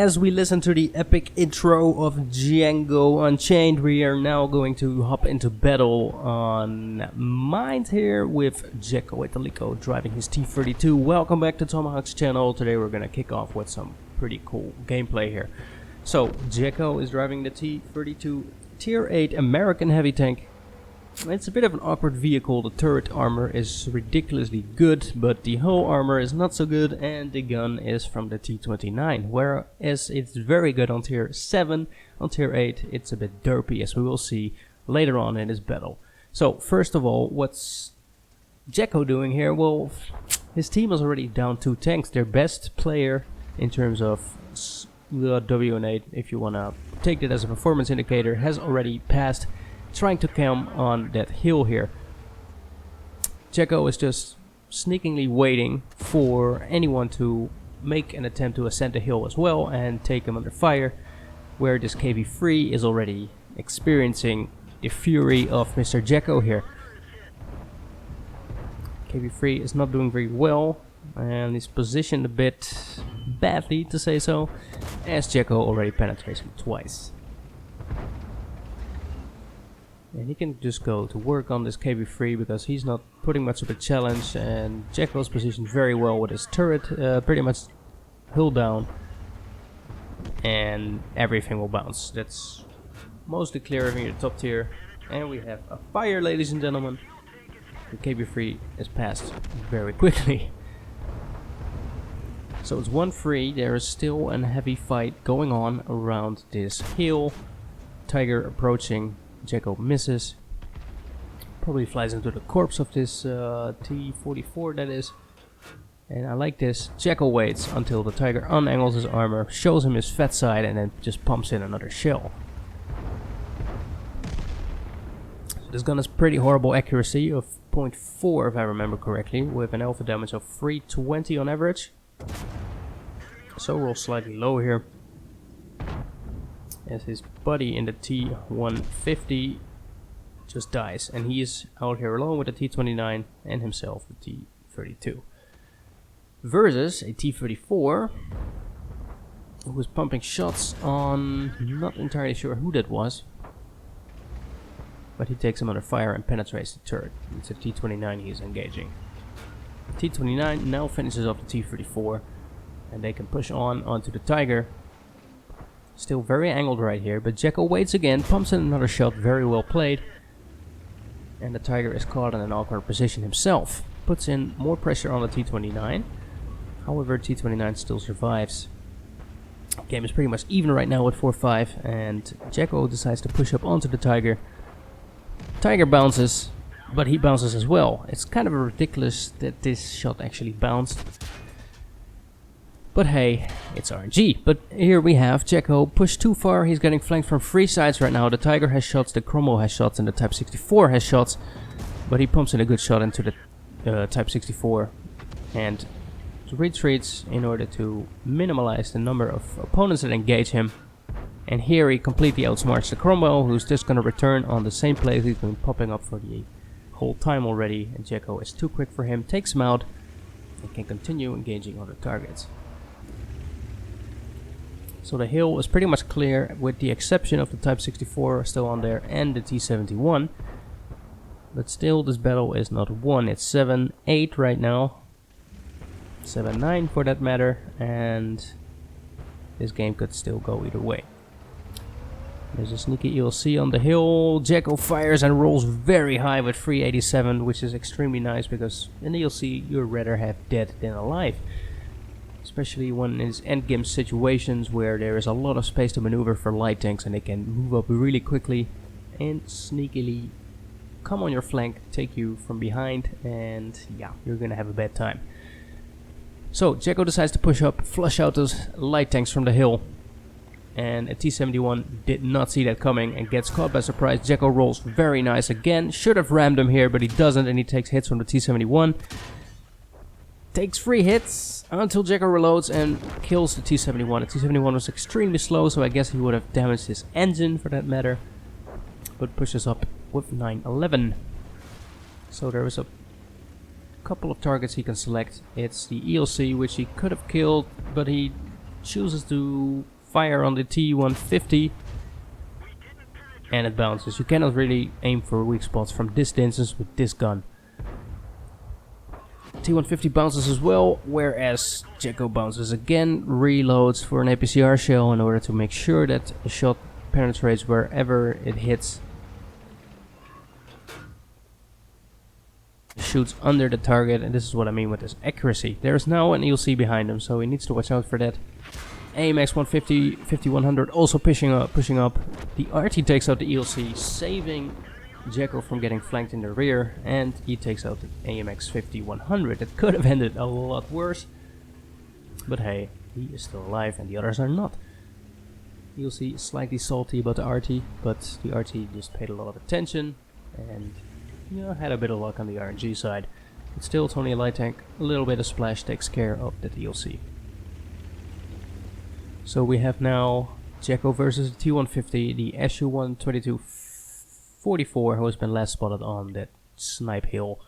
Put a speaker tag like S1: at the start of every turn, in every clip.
S1: as we listen to the epic intro of Django Unchained, we are now going to hop into battle on Mind here with Gecko Italico driving his T32. Welcome back to Tomahawk's channel. Today we're going to kick off with some pretty cool gameplay here. So, Gecko is driving the T32 Tier 8 American heavy tank. It's a bit of an awkward vehicle. The turret armor is ridiculously good, but the hull armor is not so good, and the gun is from the T29, whereas it's very good on tier 7. On tier 8 it's a bit derpy, as we will see later on in this battle. So first of all, what's Gecko doing here? Well, his team is already down 2 tanks. Their best player in terms of WN8, if you want to take that as a performance indicator, has already passed, trying to come on that hill here. Gecko is just sneakingly waiting for anyone to make an attempt to ascend the hill as well and take him under fire, where this KV-3 is already experiencing the fury of Mr. Gecko here. KV-3 is not doing very well and he's positioned a bit badly, to say so, as Gecko already penetrates him twice. And he can just go to work on this KV-3 because he's not putting much of a challenge, and Gecko's positioned very well with his turret pretty much hull down, and everything will bounce. That's mostly clear in the top tier, and we have a fire, ladies and gentlemen. The KV-3 is passed very quickly. So it's 1-3, there is still a heavy fight going on around this hill. Tiger approaching. Gecko misses, probably flies into the corpse of this T-44, that is. And I like this. Gecko waits until the Tiger unangles his armor, shows him his fat side, and then just pumps in another shell. So this gun has pretty horrible accuracy of 0.4 if I remember correctly, with an alpha damage of 320 on average. So roll slightly low here, as his buddy in the T150 just dies, and he is out here alone with the T29 and himself the T32 versus a T34 who was pumping shots on, not entirely sure who that was, but he takes him under fire and penetrates the turret. It's a T29 he is engaging. T29 now finishes off the T34 and they can push on onto the Tiger. Still very angled right here, but Gecko waits again, pumps in another shot, very well played. And the Tiger is caught in an awkward position himself. Puts in more pressure on the T29. However, T29 still survives. Game is pretty much even right now with 4-5, and Gecko decides to push up onto the Tiger. Tiger bounces, but he bounces as well. It's kind of ridiculous that this shot actually bounced. But hey, it's RNG. But here we have Gecko pushed too far. He's getting flanked from 3 sides right now. The Tiger has shots, the Cromwell has shots, and the Type 64 has shots. But he pumps in a good shot into the Type 64 and retreats in order to minimize the number of opponents that engage him. And here he completely outsmarts the Cromwell, who's just going to return on the same place he's been popping up for the whole time already. And Gecko is too quick for him, takes him out, and can continue engaging other targets. So the hill is pretty much clear, with the exception of the Type 64 still on there and the T71. But still, this battle is not won. It's 7-8 right now. 7-9 for that matter. And this game could still go either way. There's a sneaky ELC on the hill. Gecko fires and rolls very high with 387, which is extremely nice because in the ELC you'd rather have dead than alive. Especially when in endgame situations where there is a lot of space to maneuver for light tanks and they can move up really quickly and sneakily come on your flank, take you from behind, and yeah, you're gonna have a bad time. So Gecko decides to push up, flush out those light tanks from the hill, and a T71 did not see that coming and gets caught by surprise. Gecko rolls very nice again, should have rammed him here, but he doesn't, and he takes hits from the T71. Takes 3 hits until Gecko reloads and kills the T71. The T71 was extremely slow, so I guess he would have damaged his engine for that matter. But pushes up with 911. So there is a couple of targets he can select. It's the ELC, which he could have killed, but he chooses to fire on the T150 and it bounces. You cannot really aim for weak spots from this distance with this gun. T150 bounces as well, whereas Gecko bounces again, reloads for an APCR shell in order to make sure that a shot penetrates wherever it hits. Shoots under the target, and this is what I mean with this accuracy. There's now an ELC behind him, so he needs to watch out for that. AMX 150, 5100 also pushing up. The RT takes out the ELC, saving Gecko from getting flanked in the rear, and he takes out the AMX 5100. It could have ended a lot worse, but hey, he is still alive and the others are not. ELC is slightly salty about the RT, but the RT just paid a lot of attention and, you know, had a bit of luck on the RNG side. But still, it's only a light tank. A little bit of splash takes care of that ELC. So we have now Gecko versus the T150, the SU-122 44, who has been last spotted on that snipe hill.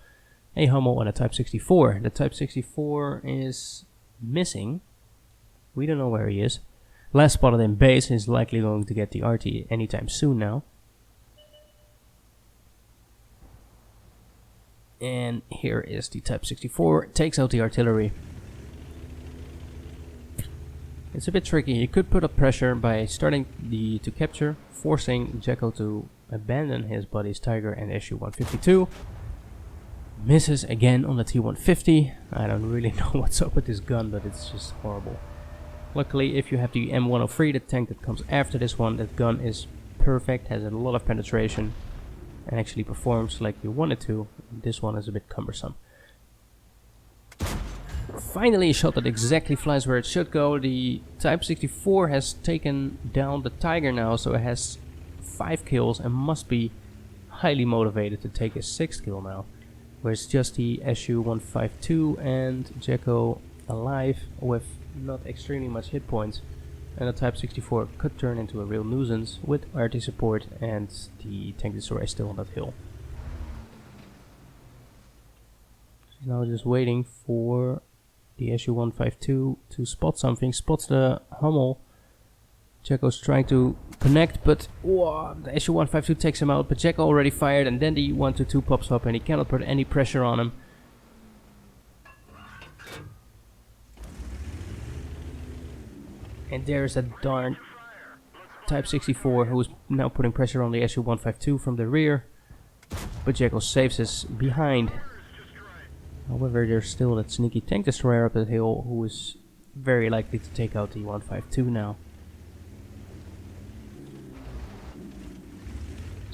S1: A Hummel and a Type 64. The Type 64 is missing. We don't know where he is. Last spotted in base, is likely going to get the RT anytime soon now. And here is the Type 64. Takes out the artillery. It's a bit tricky. You could put up pressure by starting to capture, forcing Gecko to abandon his buddies Tiger and SU-152. Misses again on the T-150. I don't really know what's up with this gun, but it's just horrible. Luckily, if you have the M103, the tank that comes after this one, that gun is perfect, has a lot of penetration, and actually performs like you want it to. This one is a bit cumbersome. Finally, a shot that exactly flies where it should go. The Type 64 has taken down the Tiger now, so it has 5 kills and must be highly motivated to take his 6th kill now. Whereas just the SU-152 and Gecko alive with not extremely much hit points. And the Type 64 could turn into a real nuisance with RT support, and the tank destroyer is still on that hill. She's now just waiting for the SU-152 to spot something. Spots the Hummel. Gecko's trying to connect, but the SU-152 takes him out. But Gecko already fired, and then the 122 pops up, and he cannot put any pressure on him. And there's a darn Type 64 who is now putting pressure on the SU-152 from the rear. But Gecko saves his behind. However, there's still that sneaky tank destroyer up that hill who is very likely to take out the 152 now.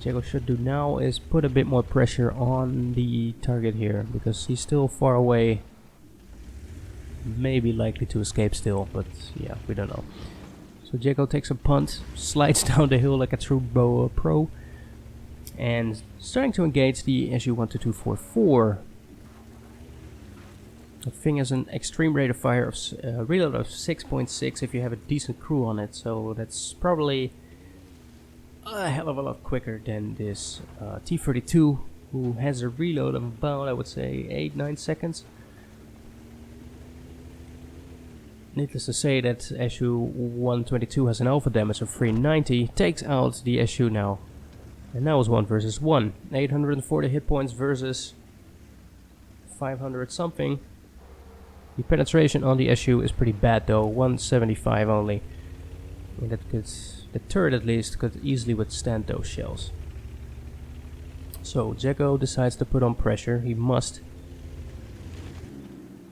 S1: Gecko should do now is put a bit more pressure on the target here, because he's still far away. Maybe likely to escape still, but yeah, we don't know. So Gecko takes a punt, slides down the hill like a true pro, and starting to engage the SU-12244. The thing has an extreme rate of fire of reload of 6.6 if you have a decent crew on it, so that's probably a hell of a lot quicker than this T32, who has a reload of about, I would say, 8-9 seconds. Needless to say that SU-122 has an alpha damage of 390, takes out the SU now. And now it's 1 versus 1. 840 hit points versus 500 something. The penetration on the SU is pretty bad though, 175 only. And that could, the turret at least could easily withstand those shells. So Gecko decides to put on pressure. He must,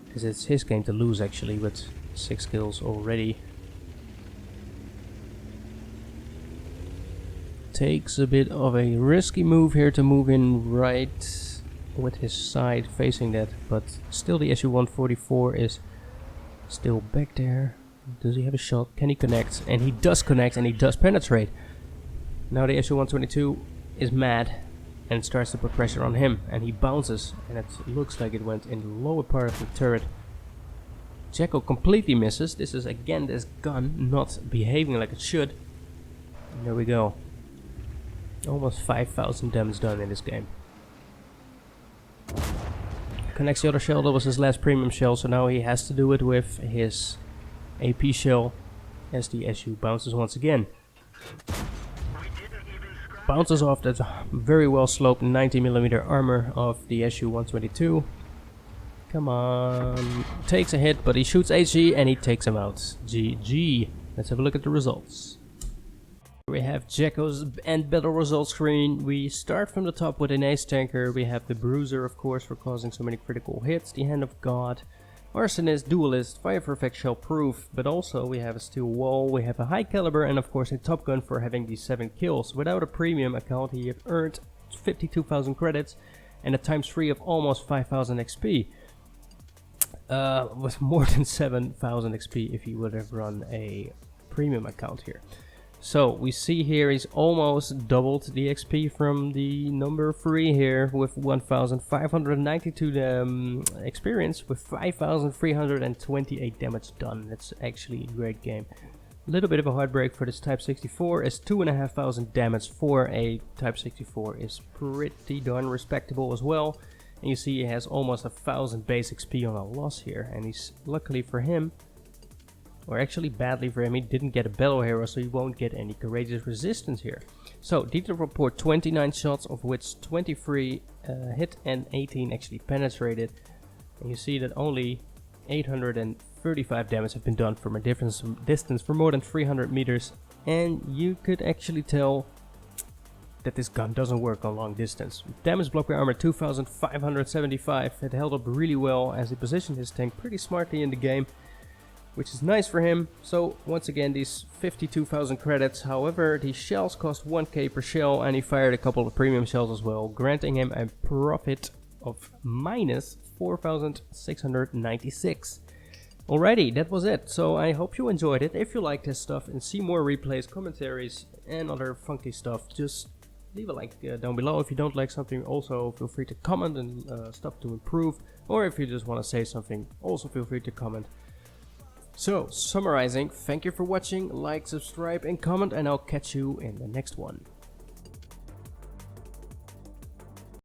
S1: because it's his game to lose actually, with 6 kills already. Takes a bit of a risky move here to move in right with his side facing that, but still the SU-144 is still back there. Does he have a shot? Can he connect? And he does connect, and he does penetrate. Now the SU-122 is mad and starts to put pressure on him, and he bounces, and it looks like it went in the lower part of the turret. Gecko completely misses. This is again this gun not behaving like it should. And there we go. Almost 5,000 damage done in this game. Connects the other shell. That was his last premium shell, so now he has to do it with his AP shell. as the SU bounces once again. Bounces off that very well sloped 90mm armor of the SU-122. Come on. Takes a hit, but he shoots HE and he takes him out. GG. Let's have a look at the results. We have Gecko's end battle results screen. We start from the top with an ace tanker. We have the Bruiser, of course, for causing so many critical hits. The Hand of God. Arsonist, Duelist, Fire for Effect, Shell Proof. But also we have a Steel Wall. We have a High Caliber and of course a Top Gun for having these 7 kills. Without a premium account he have earned 52,000 credits and a ×3 of almost 5,000 XP. With more than 7,000 XP if he would have run a premium account here. So we see here he's almost doubled the XP from the number 3 here with 1,592 experience with 5,328 damage done. That's actually a great game. A little bit of a heartbreak for this Type 64 as 2,500 damage for a Type 64 is pretty darn respectable as well. And you see he has almost 1,000 base XP on a loss here, and he's luckily for him, or actually badly for him, he didn't get a battle hero, so he won't get any courageous resistance here. So detailed report, 29 shots of which 23 hit and 18 actually penetrated. And you see that only 835 damage have been done from a distance for more than 300 meters. And you could actually tell that this gun doesn't work on long distance. Damage block by armor 2,575. It held up really well as he positioned his tank pretty smartly in the game, which is nice for him. So once again these 52,000 credits. However, the shells cost 1k per shell and he fired a couple of premium shells as well, granting him a profit of minus 4,696. Alrighty, that was it. So I hope you enjoyed it. If you like this stuff and see more replays, commentaries and other funky stuff, just leave a like down below. If you don't like something, also feel free to comment and stuff to improve. Or if you just want to say something, also feel free to comment. So, summarizing, thank you for watching, like, subscribe and comment, and I'll catch you in the next one.